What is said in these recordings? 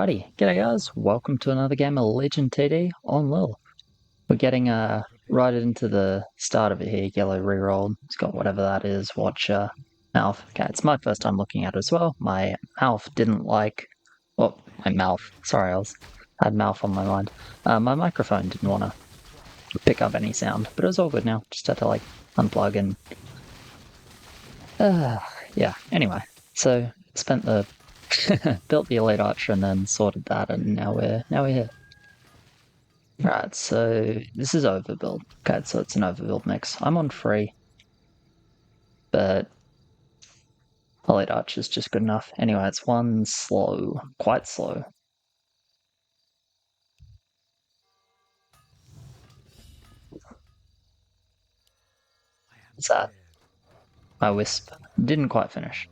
Alrighty, g'day guys, welcome to another game of Legend TD on LIHL. We're getting right into the start of it here, yellow reroll. It's got whatever that is, watch mouth. Okay, it's my first time looking at it as well. My mouth didn't like, well, my mouth, sorry, I had mouth on my mind. My microphone didn't want to pick up any sound, but it was all good now. Just had to like unplug and, yeah, anyway. So, spent the built the elite archer and then sorted that, and now we're here. Right, so this is overbuild. Okay, so it's an overbuild mix. I'm on free, but elite archer is just good enough. Anyway, it's one slow, quite slow. What's that? My wisp didn't quite finish.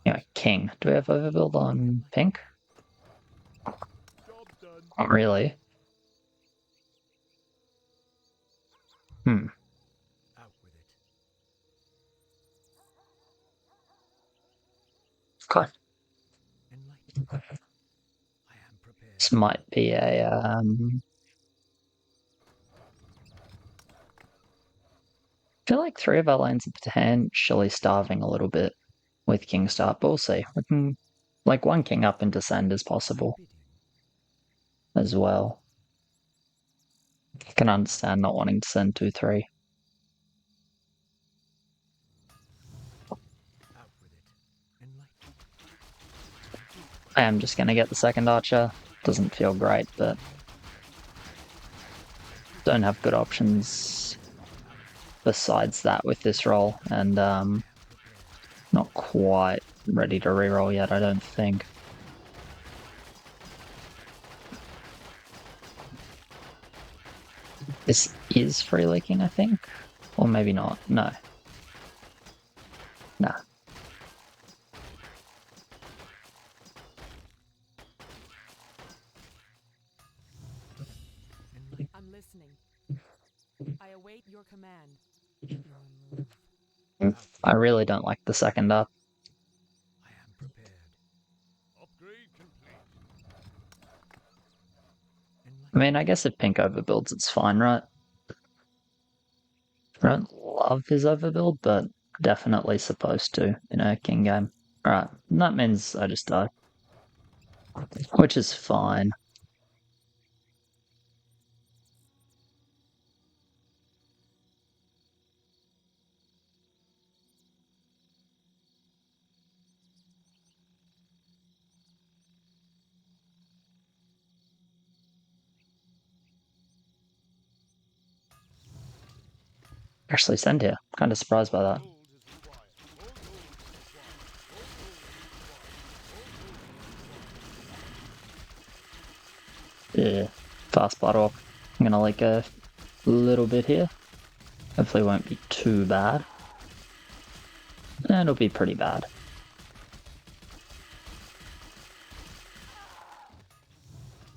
Anyway, king. Do we have overbuild on pink? Not really. Hmm. Okay. This might be a I feel like three of our lanes are potentially starving a little bit with king start, but we'll see. We can like one king up and descend is possible as well. I can understand not wanting to send 2-3. I am just going to get the second archer. Doesn't feel great, but don't have good options besides that with this roll, and not quite ready to reroll yet, I don't think. This is free leaking, I think, or maybe not. No. Nah. I'm listening. I await your command. I really don't like the second up. I am prepared. Upgrade complete. I mean, I guess if pink overbuilds, it's fine, right? I don't love his overbuild, but definitely supposed to in a king game. Alright, that means I just die. Which is fine. Actually send here. Kind of surprised by that. Yeah, fast blood orc. I'm gonna like a little bit here. Hopefully it won't be too bad. And it'll be pretty bad.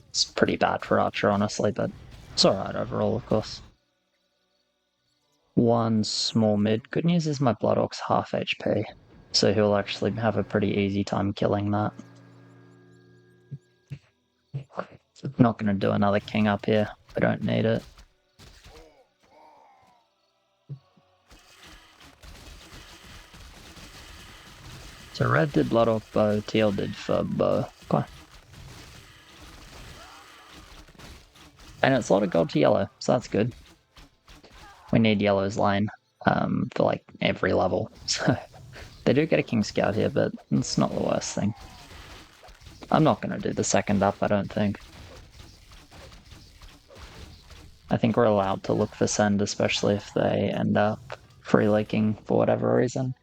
It's pretty bad for Archer, honestly, but it's alright overall, of course. One small mid. Good news is my Blood Orc's half HP, so he'll actually have a pretty easy time killing that. Not gonna do another king up here. I don't need it. So red did Blood Orc bow, teal did for bow. Okay. And it's a lot of gold to yellow, so that's good. We need yellow's lane for like every level. So they do get a king scout here, but it's not the worst thing. I'm not going to do the second up, I don't think. I think we're allowed to look for send, especially if they end up free leaking for whatever reason.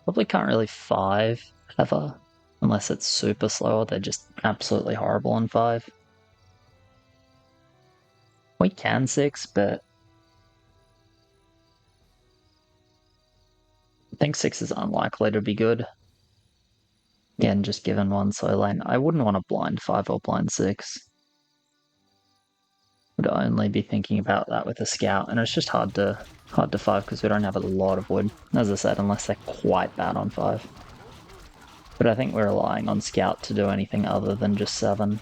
Probably can't really 5 ever, unless it's super slow or they're just absolutely horrible on 5. We can 6, but think 6 is unlikely to be good. Again, just given one so lane. I wouldn't want to blind 5 or blind 6. Would only be thinking about that with a scout, and it's just hard to 5 because we don't have a lot of wood, as I said, unless they're quite bad on 5. But I think we're relying on scout to do anything other than just 7.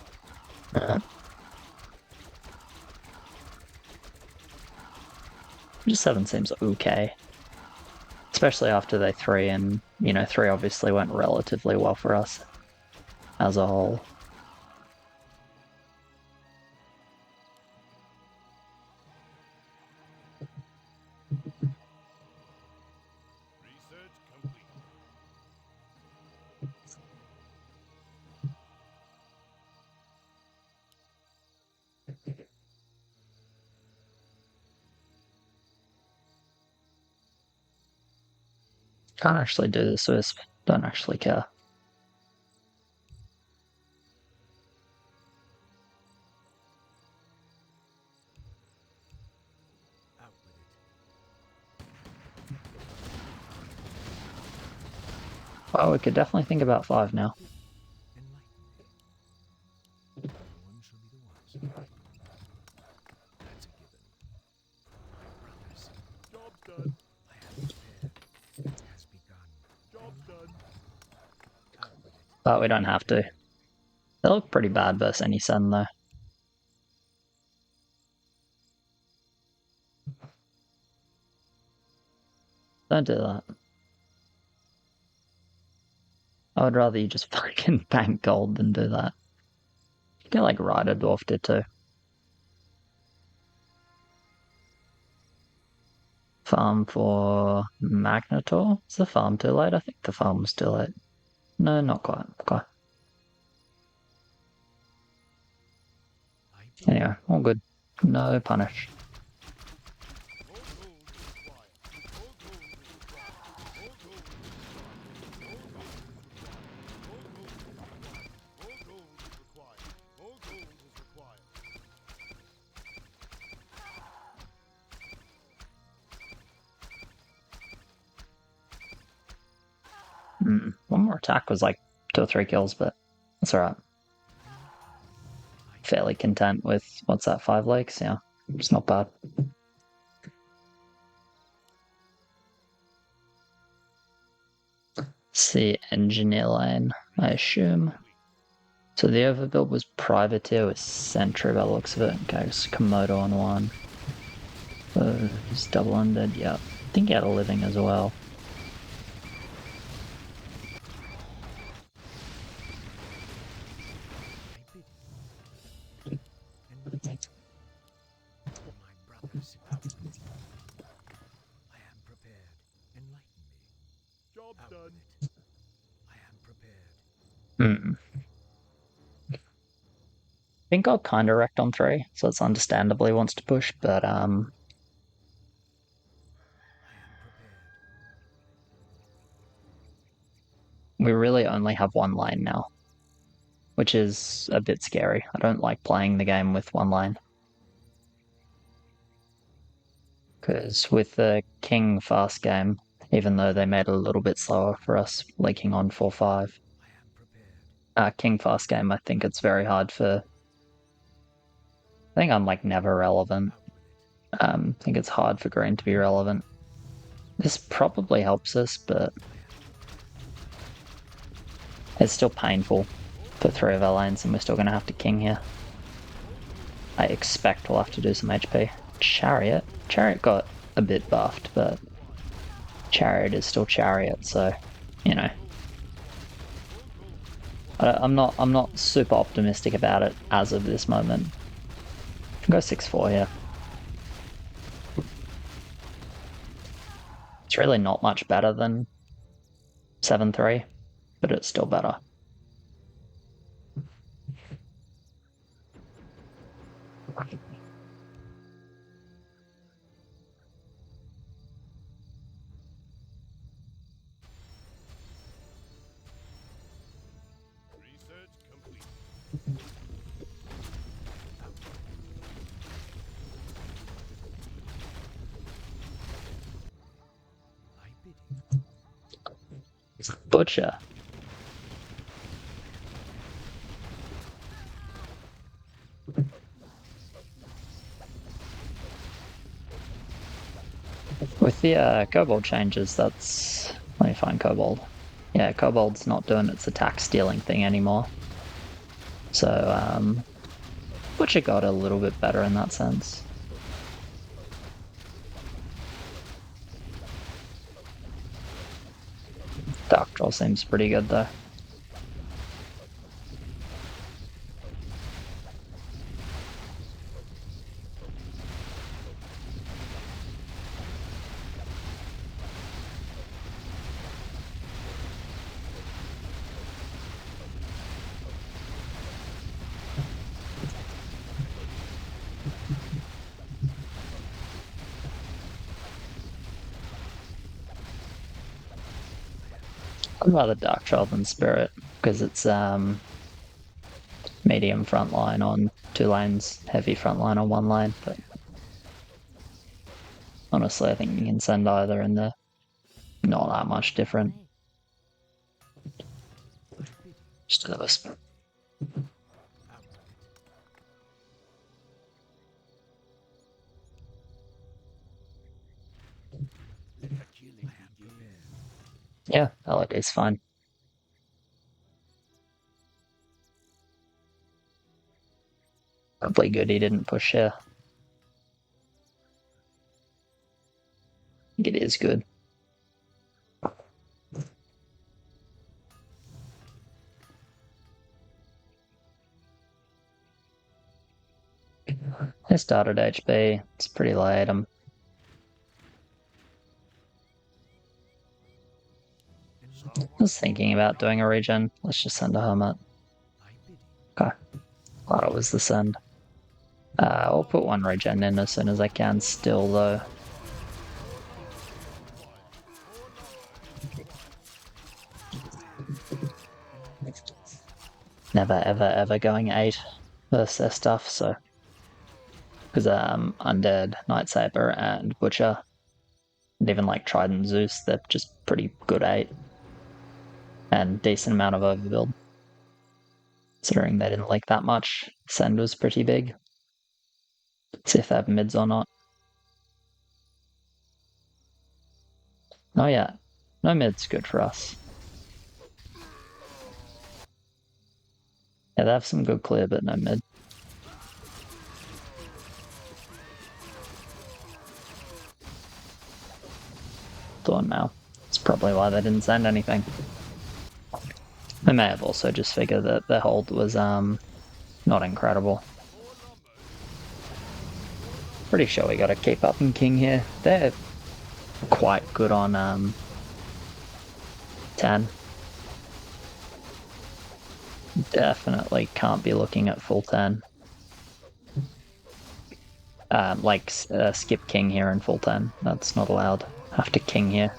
Just 7 seems okay. Especially after they 3, and, 3 obviously went relatively well for us as a whole. Research complete. Can't actually do this Wisp. Don't actually care. Out with it. Well, we could definitely think about 5 now. Enlighten me. One shall be the wiser. That's a given. My brothers. Job done. I am prepared. It has begun. Job done. Out with it. But we don't have to. They look pretty bad versus any Sun, though. Don't do that. I would rather you just fucking bank gold than do that. You can, like, Rider Dwarfed it too. Farm for Magnetor? Is the farm too late? I think the farm was too late. No, not quite. Okay. Anyway, all good. No punish. More gold is required. More gold is required. More gold is required. More gold is required. One more attack was like 2 or 3 kills, but that's alright. Fairly content with, what's that, 5 lakes? Yeah, it's not bad. See, engineer lane, I assume. So the overbuild was privateer with sentry by the looks of it. Okay, just Komodo on 1. He's double-ended, yeah. I think he had a living as well. My brothers, out with it. I am prepared. Enlighten me. Job out done. With it. I am prepared. I think I'll kind of wrecked on 3, so it's understandably wants to push, but I am prepared. we really only have 1 lane now, which is a bit scary. I don't like playing the game with 1 lane. Because with the King fast game, even though they made it a little bit slower for us, leaking on 4-5, King fast game, I think it's very hard for... I think I'm like never relevant. I think it's hard for green to be relevant. This probably helps us, but it's still painful for 3 of our lanes, and we're still going to have to king here. I expect we'll have to do some HP. Chariot? Chariot got a bit buffed, but Chariot is still Chariot, so, you know. I'm not super optimistic about it as of this moment. I can go 6-4 here. It's really not much better than 7-3, but it's still better. Research complete. I bid you. Butcher. With the kobold changes, that's... Let me find kobold. Yeah, kobold's not doing its attack stealing thing anymore. So, Butcher got a little bit better in that sense. Dark Troll seems pretty good though. I'd rather Dark Troll than Spirit, because it's medium front line on 2 lanes, heavy front line on 1 lane, but honestly I think you can send either and they're not that much different. Just a whisper. Yeah, LID's fine. Probably good he didn't push here. I think it is good. I started HB, it's pretty late. I was thinking about doing a regen. Let's just send a Hermit. Okay, glad it was the send. I'll put 1 regen in as soon as I can still though. Never ever ever going 8 versus their stuff, so because Undead, Nightsaber, and Butcher, and even like Trident Zeus, they're just pretty good 8. And decent amount of overbuild. Considering they didn't like that much. Send was pretty big. See if they have mids or not. Oh yeah, no mid's good for us. Yeah, they have some good clear, but no mid. Dawn now. That's probably why they didn't send anything. They may have also just figured that their hold was not incredible. Pretty sure we gotta keep up in King here. They're quite good on 10. Definitely can't be looking at full 10. Skip King here in full 10. That's not allowed. Have to King here.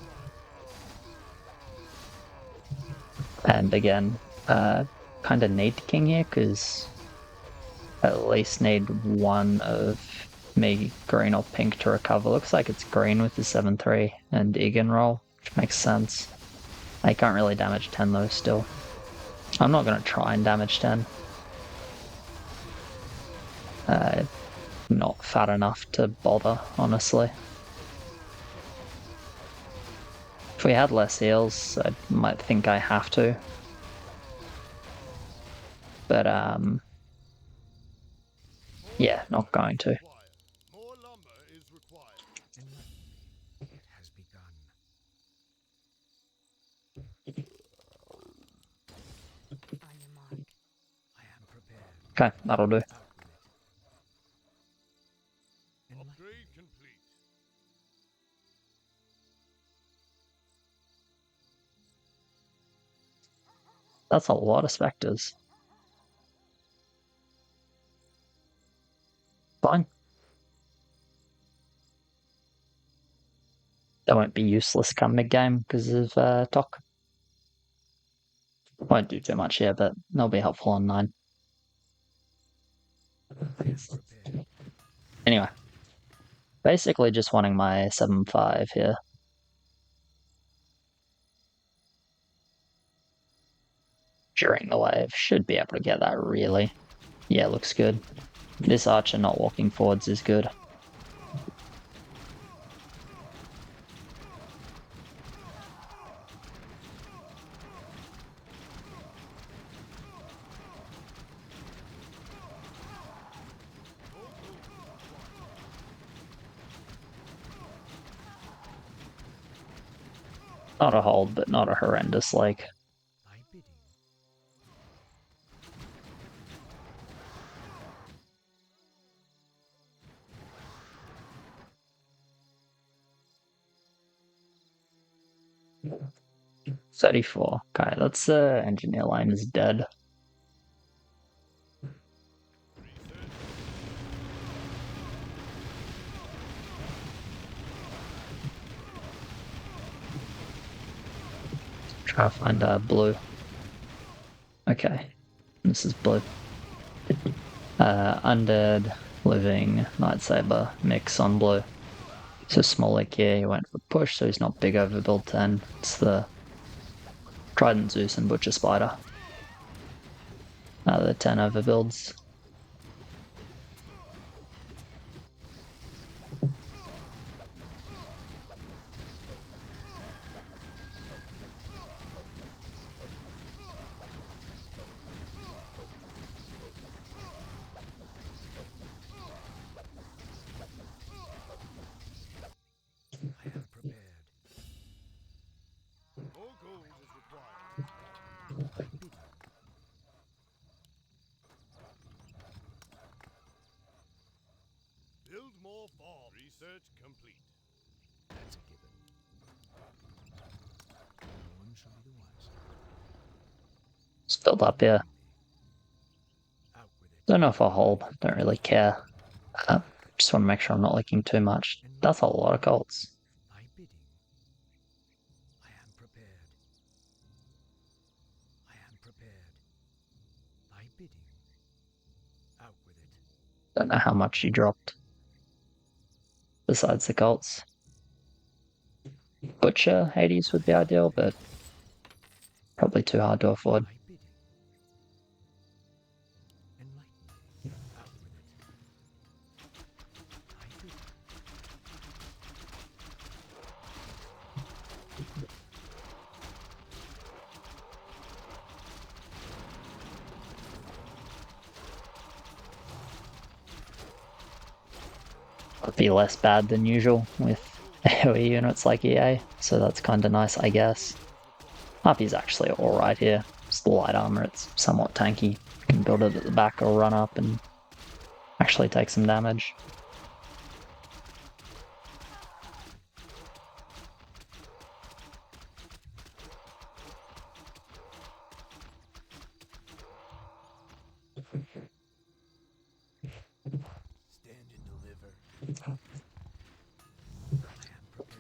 And again, kind of need King here because at least need 1 of me green or pink to recover. Looks like it's green with the 7-3 and Egan roll, which makes sense. I can't really damage 10 though still. I'm not going to try and damage 10. Not fat enough to bother, honestly. If we had less heals, I might think I have to. But, yeah, not going to. More lumber is required. It has begun. On your mark. I am prepared. Okay, that'll do. Upgrade complete. That's a lot of specters. Fine. They won't be useless come mid-game because of Doc. Won't do too much here, but they'll be helpful on 9. Anyway. Basically just wanting my 7-5 here. during the wave. Should be able to get that really. Yeah, looks good. This archer not walking forwards is good. Not a hold, but not a horrendous like. Thy bidding. 34. Okay, that's engineer line is dead. Try to find blue. Okay, this is blue. Undead, living, Nightsaber, mix on blue. So Smolik here, he went for push, so he's not big over build 10. It's the Trident Zeus and Butcher Spider. The 10 over builds. I am prepared. More gold is required. Thy bidding. Build more farms. Research complete. That's a given. No one shall be the wiser. It's built up here. Out with it. Don't know if I'll hold, don't really care. Just want to make sure I'm not leaking too much. That's a lot of cults. Thy bidding. I am prepared. I am prepared. Thy bidding. Out with it. Don't know how much you dropped. Besides the cults. Butcher Hades would be ideal, but probably too hard to afford. Thy bidding. Enlighten me. Out with it. Thy bidding. Would be less bad than usual with AoE units like EA, so that's kind of nice, I guess. Harpy's actually alright here. It's the light armor, it's somewhat tanky. You can build it at the back or run up and actually take some damage. Stand and deliver.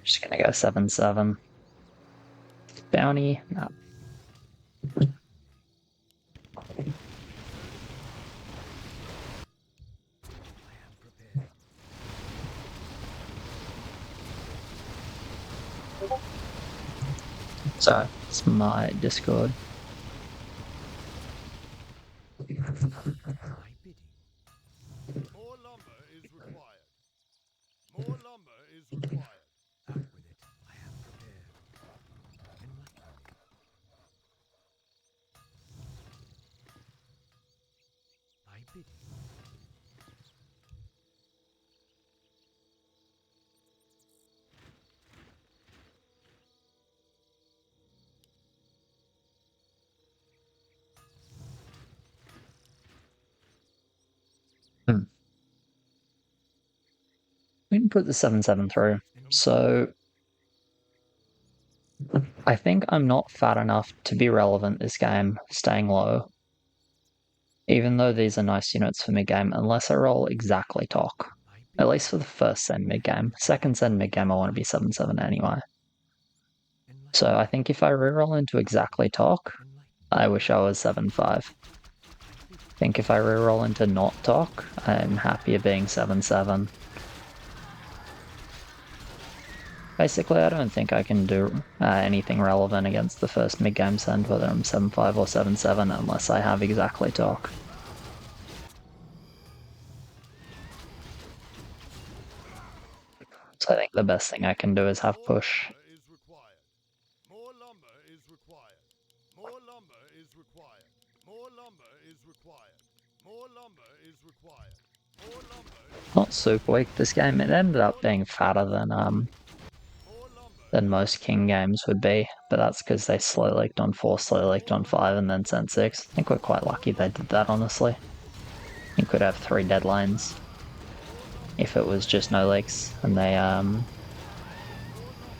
Just gonna go 7-7. Bounty, no. I am prepared. So, it's my Discord. Thy bidding. More lumber is required. More lumber is required. Out with it. I am prepared. Enlighten me. Thy bidding. We can put the 7-7 through. So, I think I'm not fat enough to be relevant this game, staying low. Even though these are nice units for mid-game, unless I roll exactly Tok. Thy At bidding. least for the first send mid-game. Second send mid-game, I want to be 7-7 anyway. Enlighten So I think if I reroll into exactly Tok, Enlighten me. I wish I was 7-5. Thy bidding. I think if I reroll into not Tok, I'm happier being 7-7. Basically, I don't think I can do anything relevant against the first mid-game send, whether I'm 7-5 or 7-7, unless I have exactly talk. So I think the best thing I can do is have More push. lumber is required. More lumber is required. More lumber is required. More lumber is required. More lumber is required. More lumber is Not super weak this game. It ended up being fatter more lumber than most king games would be, but that's because they slow leaked on 4, slow leaked on 5, and then sent 6. I think we're quite lucky they did that, honestly. You could have 3 dead lanes if it was just no leaks, and they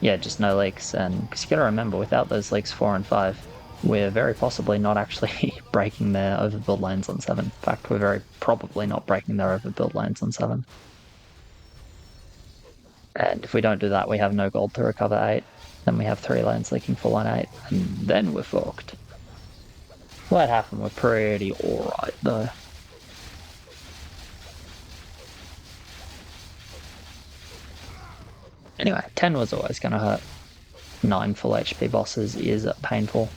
yeah, just no leaks. And because you gotta remember, without those leaks 4 and 5, we're very possibly not actually breaking their overbuild lanes on 7. In fact, we're very probably not breaking their overbuild lanes on 7. And if we don't do that, we have no gold to recover 8. Then we have 3 lanes leaking full on 8, and then we're fucked. What happened? We're pretty alright, though. Anyway, 10 was always going to hurt. 9 full HP bosses is painful.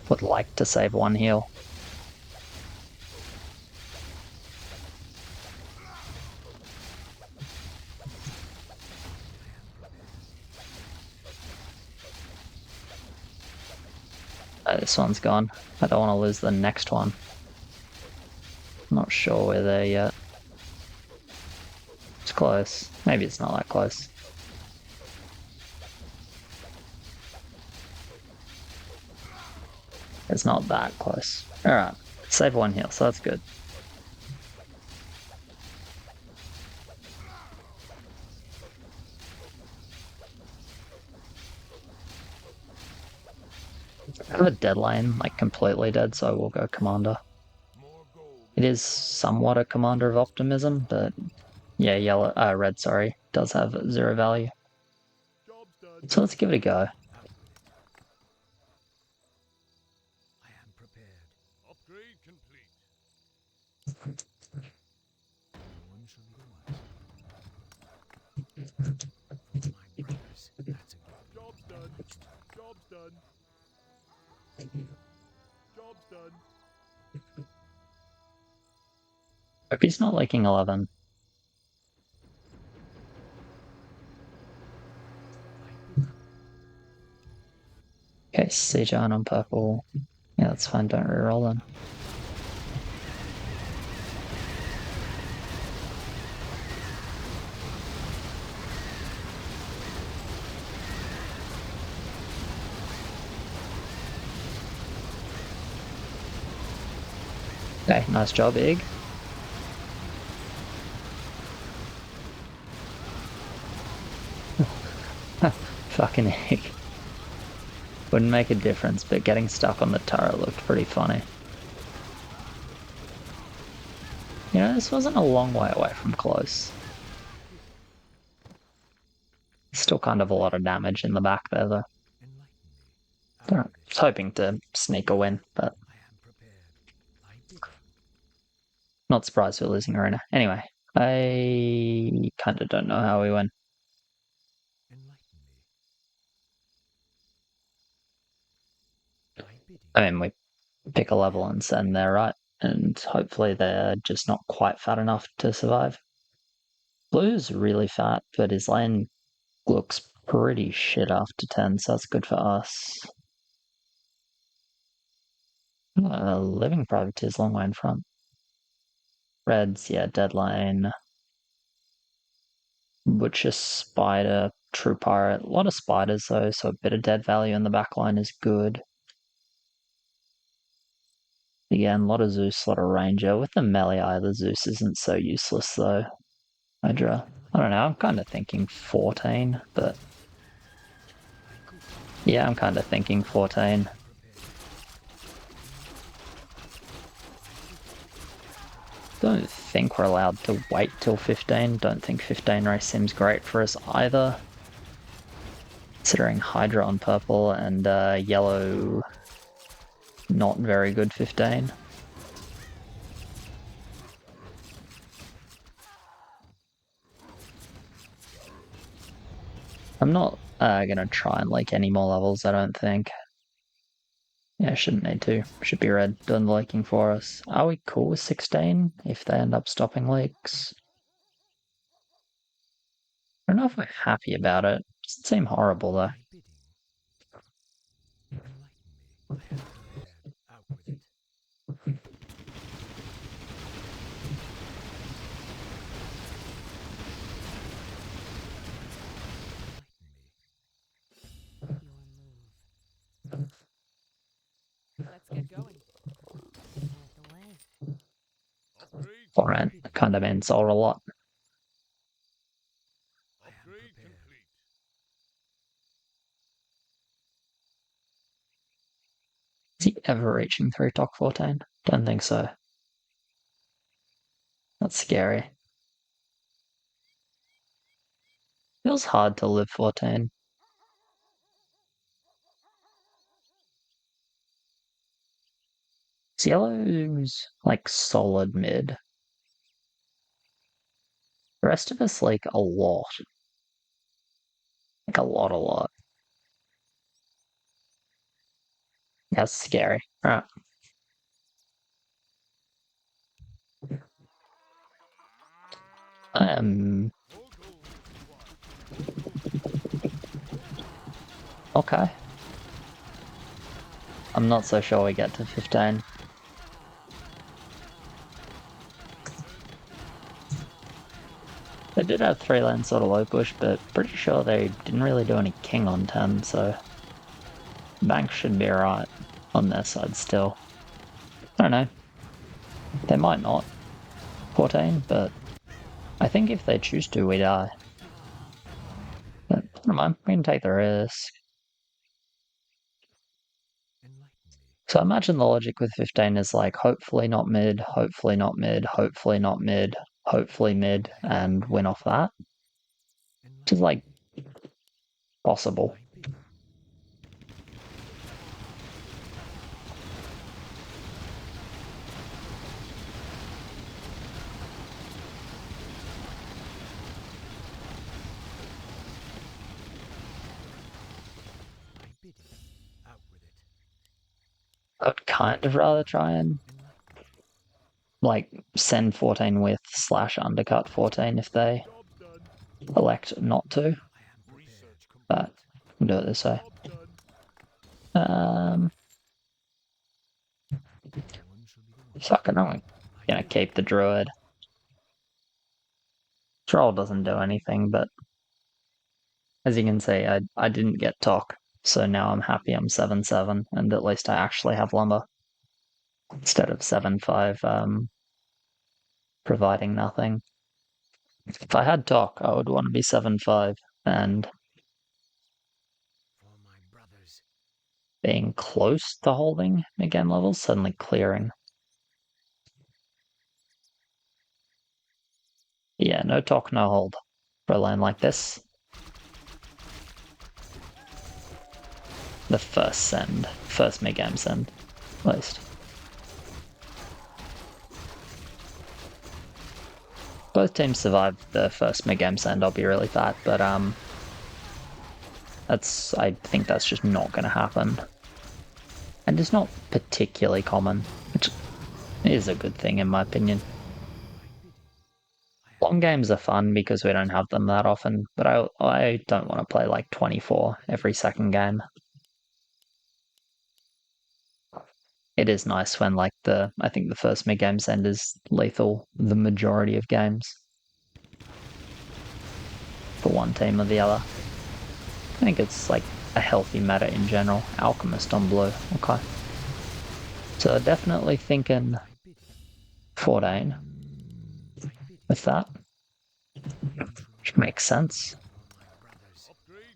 Would like to save 1 heal. This one's gone. I don't want to lose the next one. I'm not sure we're there yet. It's close. Maybe it's not that close. It's not that close. Alright, save 1 heal, so that's good. I have a dead lane, like completely dead, so we'll go commander. It is somewhat a commander of optimism, but yeah, red, sorry, does have 0 value. job's done. So let's give it a go. I am prepared. Upgrade complete. No one shall be the wiser. For my brothers, that's a given. Job's done. Job's done. Job's done. Hope he's not leaking 11. Okay, Sejan on purple. Yeah, that's fine, don't reroll then. Okay, nice job, Ig. Fucking Ig. Wouldn't make a difference, but getting stuck on the turret looked pretty funny. You know, this wasn't a long way away from close. Still kind of a lot of damage in the back there, though. Enlighten me. I was hoping to sneak a win, but I am prepared. I bid. not surprised we're losing Arena. Anyway, I kind of don't know how we win. Enlighten me. I bid. I mean, we pick a level and send there, right? And hopefully they're just not quite fat enough to survive. Blue's really fat, but his lane looks pretty shit after 10, so that's good for us. Living Privateer's long way in front. Red's, yeah, dead lane. Butcher, Spider, True Pirate. A lot of spiders though, so a bit of dead value in the back line is good. Again, a lot of Zeus, a lot of Ranger. With the melee eye, the Zeus isn't so useless though. Hydra. I don't know, I'm kind of thinking 14, but yeah, I'm kind of thinking 14. Don't think we're allowed to wait till 15. Don't think 15 race seems great for us either. Considering Hydra on purple and yellow not very good 15. I'm not gonna try and leak any more levels, I don't think. Yeah, shouldn't need to. Should be red doing the leaking for us. Are we cool with 16 if they end up stopping leaks? I don't know if we're happy about it. Doesn't seem horrible though. My bidding. Enlighten me. I am prepared. Out with it. Enlighten me. Your move. Let's get going. Out the way. Upgrade Alright, kind of ends all a lot. Upgrade complete. Is he ever reaching through Dock 14? Don't think so. That's scary. Feels hard to live 14. Yellow's like solid mid. The rest of us like a lot. Like a lot. That's scary. Alright. More gold is required. Okay. I'm not so sure we get to 15. They did have 3-lane sort of low push, but pretty sure they didn't really do any king on 10, so bank should be alright on their side still. I don't know. They might not. 14, but I think if they choose to, we die. But never mind, we can take the risk. Enlighten me. So I imagine the logic with 15 is like, hopefully not mid, hopefully not mid, hopefully not mid, hopefully mid, and win off that. Which is like possible. My bidding. My bidding. Out with it. I'd kind of rather try and Enlighten me. like send 14 with / undercut 14 if they Job done. elect not to, I am prepared. Research complete. but we'll do it this way. Job done. One shall be the one. Fuck it, I'm gonna keep the druid. Troll doesn't do anything, but as you can see, I didn't get talk, so now I'm happy I'm 7/7, and at least I actually have lumber instead of 7/5 providing nothing. If I had talk, I would want to be 7/5 and For my brothers. being close to holding again levels, suddenly clearing. Yeah, no talk, no hold for a lane like this. The first mid-game send, at least. Both teams survived the first mid-game send, I'll be really fat, but I think that's just not going to happen. And it's not particularly common, which is a good thing in my opinion. Long games are fun because we don't have them that often, but I don't want to play like 24 every second game. It is nice when like I think the first mid-game send is lethal the majority of games. For one team or the other. I think it's like a healthy meta in general. Alchemist on blue, okay. So definitely thinking 14 with that. Which makes sense. Upgrade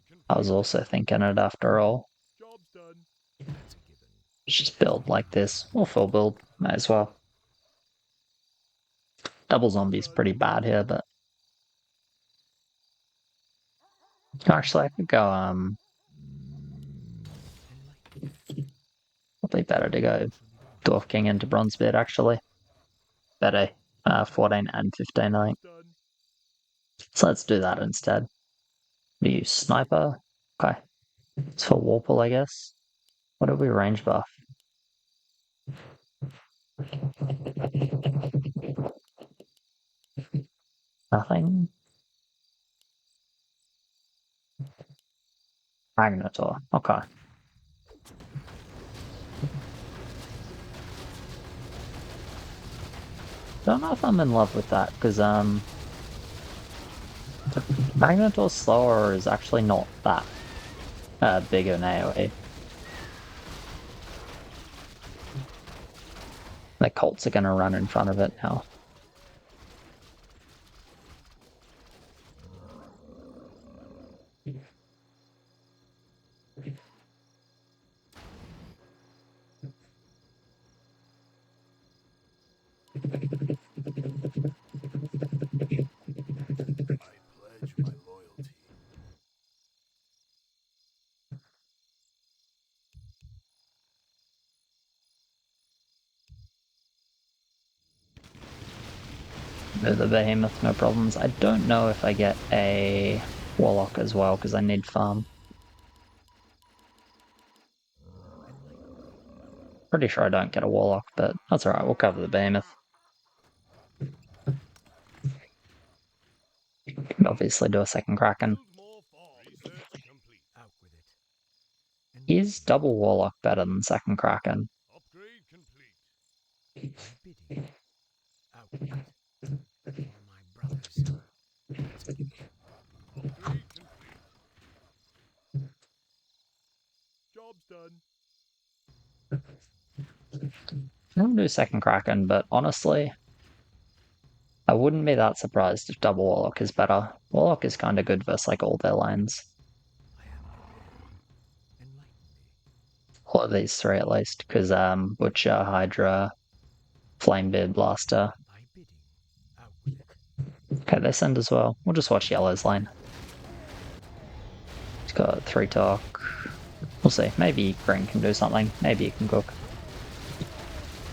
complete. I was also thinking it after all. Job's done. That's a given. Just build like this, or full build, might as well. Double zombie's pretty bad here, but actually I could go probably better to go Dwarf King into Bronzebeard actually. Better 14 and 15 I think. Done. So let's do that instead. Do you sniper? Okay. It's for Warple, I guess. What did we range buff? Nothing. Magnetor. Okay. Don't know if I'm in love with that, because Magnetor's slower is actually not that big an AoE. The Colts are gonna run in front of it now. I pledge my loyalty. The Behemoth, no problems. I don't know if I get a Warlock as well, because I need farm. Pretty sure I don't get a Warlock, but that's alright, we'll cover the Behemoth. Can obviously do a second Kraken. Build more farms. Research complete. Out with it. Is double Warlock better than second Kraken? Upgrade complete. My bidding. Out with it. For my brothers. Upgrade complete. Job's done. I'm gonna do second Kraken, but honestly, I wouldn't be that surprised if double Warlock is better. Warlock is kind of good versus like all their lines. I am prepared. Enlighten me. All of these three at least, because Butcher, Hydra, Flamebeard, Blaster. My bidding. Out with it. Okay, they send as well. We'll just watch Yellow's lane. He's got 3 talk. We'll see. Maybe Green can do something. Maybe he can cook.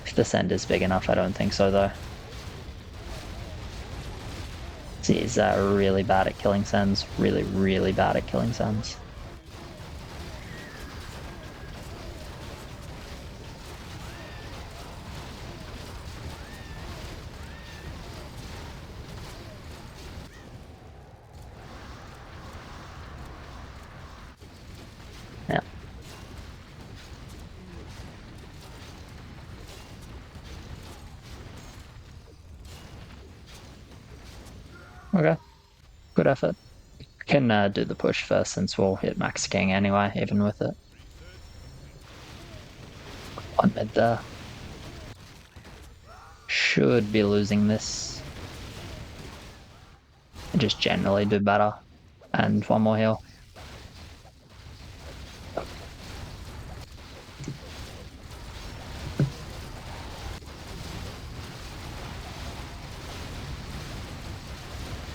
If the send is big enough, I don't think so though. He's really bad at killing sends. Really, really bad at killing sends. Yeah. Okay. Good effort. Can do the push first since we'll hit Max King anyway, even with it. One mid there. Should be losing this. I just generally do better. And one more heal.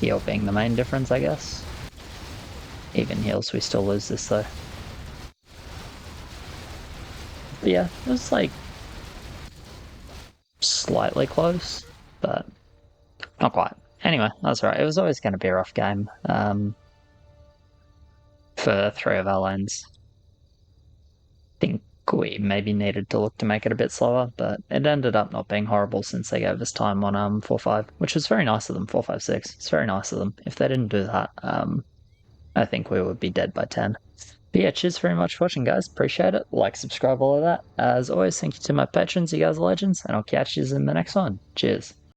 Heal being the main difference, I guess. Even heals, we still lose this though. But yeah, it was like slightly close, but not quite. Anyway, that's right. It was always going to be a rough game for 3 of our lanes. I think we maybe needed to look to make it a bit slower, but it ended up not being horrible since they gave us time on 4-5, which was very nice of them. 4-5-6. It's very nice of them. If they didn't do that, I think we would be dead by 10. But yeah, cheers very much for watching, guys. Appreciate it. Like, subscribe, all of that. As always, thank you to my patrons. You guys are legends, and I'll catch you in the next one. Cheers.